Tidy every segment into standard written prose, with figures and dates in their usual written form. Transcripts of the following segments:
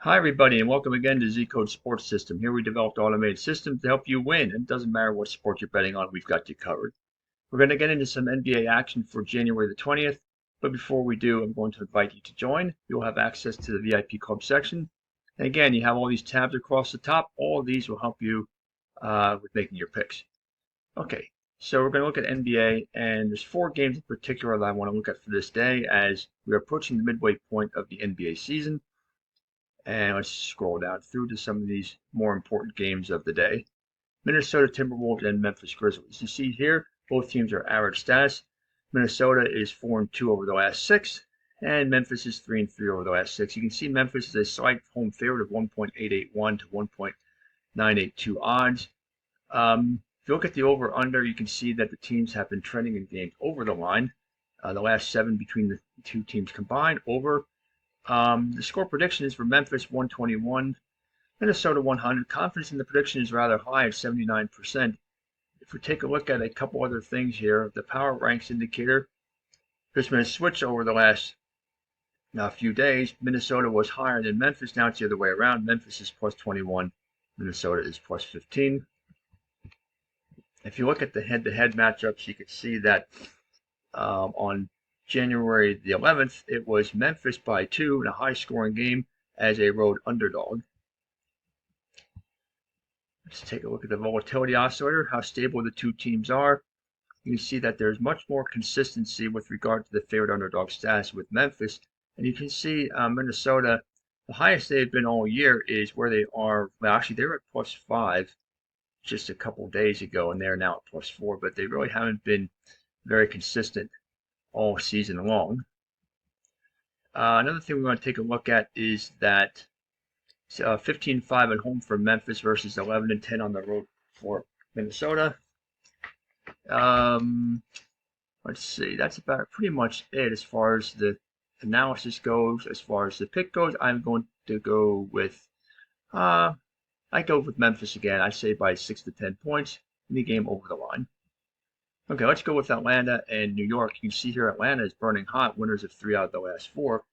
Hi, everybody, and welcome again to ZCodeSystem. Here we developed automated systems to help you win. It doesn't matter what sport you're betting on, we've got you covered. We're going to get into some NBA action for January the 20th, but before we do, I'm going to invite you to join. You'll have access to the VIP club section. And again, you have all these tabs across the top. All of these will help you with making your picks. Okay, so we're going to look at NBA, and there's 4 games in particular that I want to look at for this day as we're approaching the midway point of the NBA season. And let's scroll down through to some of these more important games of the day. Minnesota Timberwolves and Memphis Grizzlies. You see here, both teams are average status. Minnesota is 4-2 over the last 6, and Memphis is 3-3 over the last 6. You can see Memphis is a slight home favorite of 1.881 to 1.982 odds. If you look at the over/under, you can see that the teams have been trending in games over the line. The last 7 between the two teams combined over. The score prediction is for Memphis 121, Minnesota 100. Confidence in the prediction is rather high at 79%. If we take a look at a couple other things here, the power ranks indicator, there's been a switch over the last few days. Minnesota was higher than Memphis. Now it's the other way around. Memphis is plus 21, Minnesota is plus 15. If you look at the head-to-head matchups, you can see that on January the 11th, it was Memphis by 2 in a high-scoring game as a road underdog. Let's take a look at the volatility oscillator, how stable the two teams are. You can see that there's much more consistency with regard to the favorite underdog status with Memphis. And you can see Minnesota, the highest they've been all year is where they are. Well, actually, they were at plus 5 just a couple days ago, and they're now at plus 4, but they really haven't been very consistent all season long. Another thing we want to take a look at is that 15-5 at home for Memphis versus 11-10 on the road for Minnesota. Let's see, that's about pretty much it as far as the analysis goes. As far as the pick goes, I'm going to go with I go with Memphis again. I say by 6 to 10 points in the game over the line. Okay, let's go with Atlanta and New York. You can see here Atlanta is burning hot, winners of 3 out of the last 4.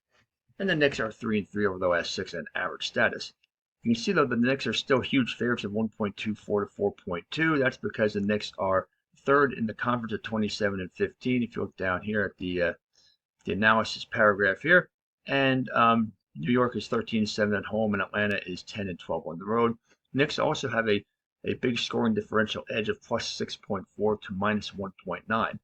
And the Knicks are 3-3 over the last 6 at average status. You can see, though, the Knicks are still huge favorites of 1.24 to 4.2. That's because the Knicks are third in the conference at 27-15. If you look down here at the analysis paragraph here. And New York is 13-7 at home, and Atlanta is 10-12 on the road. Knicks also have a big scoring differential edge of plus 6.4 to minus 1.9.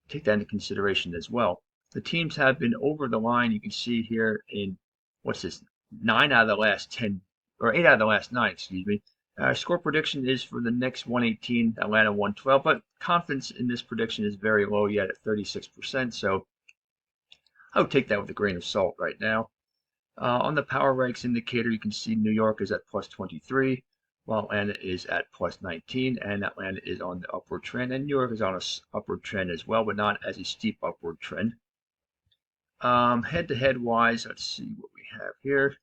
Take that into consideration as well. The teams have been over the line. You can see here in, 9 out of the last 10, or 8 out of the last 9, excuse me. Score prediction is for the Knicks 118, Atlanta 112, but confidence in this prediction is very low yet at 36%, so I would take that with a grain of salt right now. On the power ranks indicator, you can see New York is at plus 23, while Atlanta is at plus 19, and Atlanta is on the upward trend, and New York is on an upward trend as well, but not as a steep upward trend. Head-to-head wise, let's see what we have here.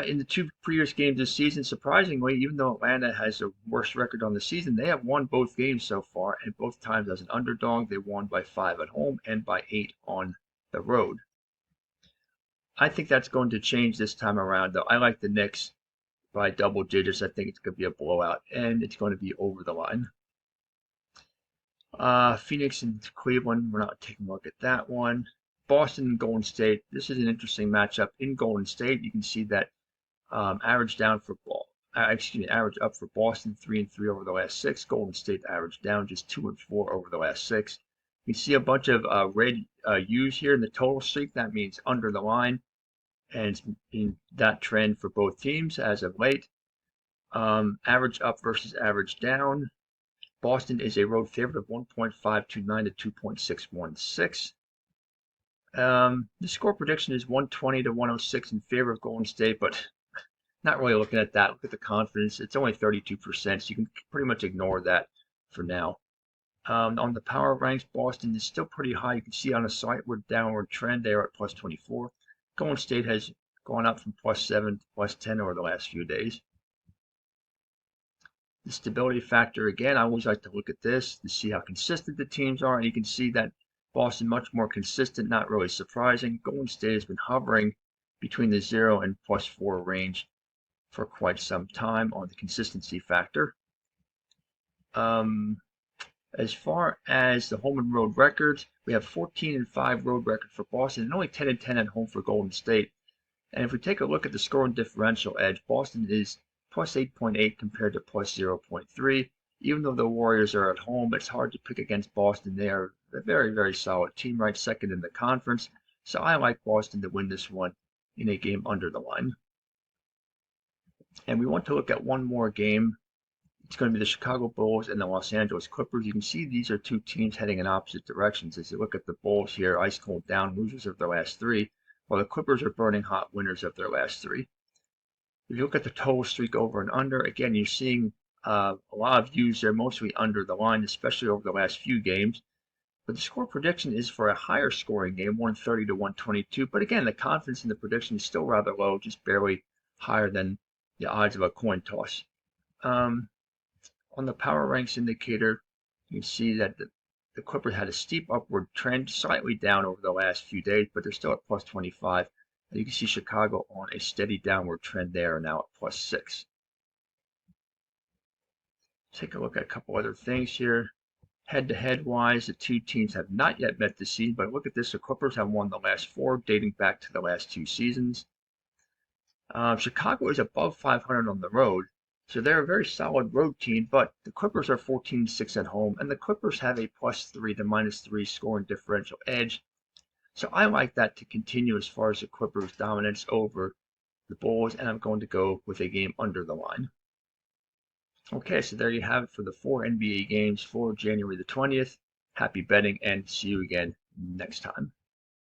In the 2 previous games this season, surprisingly, even though Atlanta has a worse record on the season, they have won both games so far, and both times as an underdog. They won by 5 at home and by 8 on the road. I think that's going to change this time around, though. I like the Knicks by double digits. I think it's going to be a blowout, and it's going to be over the line. Phoenix and Cleveland, we're not taking a look at that one. Boston and Golden State, this is an interesting matchup. In Golden State, you can see that average up for Boston, 3-3 over the last 6. Golden State average down just 2-4 over the last 6. You can see a bunch of red U's here in the total streak. That means under the line, and it's been that trend for both teams as of late. Average up versus average down. Boston is a road favorite of 1.529 to 2.616. The score prediction is 120 to 106 in favor of Golden State, but not really looking at that. Look at the confidence. It's only 32%, so you can pretty much ignore that for now. On the power ranks, Boston is still pretty high. You can see on a slightward downward trend there at plus 24. Golden State has gone up from plus 7 to plus 10 over the last few days. The stability factor, again, I always like to look at this to see how consistent the teams are, and you can see that Boston much more consistent, not really surprising. Golden State has been hovering between the 0 and +4 range for quite some time on the consistency factor. As far as the home and road records, we have 14-5 road record for Boston and only 10-10 at home for Golden State. And if we take a look at the scoring differential edge, Boston is +8.8 compared to +0.3. Even though the Warriors are at home, it's hard to pick against Boston. They are a very, very solid team, right second in the conference. So I like Boston to win this one in a game under the line. And we want to look at one more game. It's going to be the Chicago Bulls and the Los Angeles Clippers. You can see these are two teams heading in opposite directions. As you look at the Bulls here, ice cold down, losers of their last three, while the Clippers are burning hot, winners of their last three. If you look at the total streak over and under, again, you're seeing a lot of views there, mostly under the line, especially over the last few games. But the score prediction is for a higher scoring game, 130 to 122. But again, the confidence in the prediction is still rather low, just barely higher than the odds of a coin toss. On the power ranks indicator, you can see that the Clippers had a steep upward trend, slightly down over the last few days, but they're still at +25. And you can see Chicago on a steady downward trend there, now at +6. Take a look at a couple other things here. Head-to-head wise, the two teams have not yet met this season, but look at this. The Clippers have won the last 4, dating back to the last 2 seasons. Chicago is above 500 on the road. So they're a very solid road team, but the Clippers are 14-6 at home, and the Clippers have a +3 to -3 scoring differential edge. So I like that to continue as far as the Clippers' dominance over the Bulls, and I'm going to go with a game under the line. Okay, so there you have it for the 4 NBA games for January the 20th. Happy betting, and see you again next time.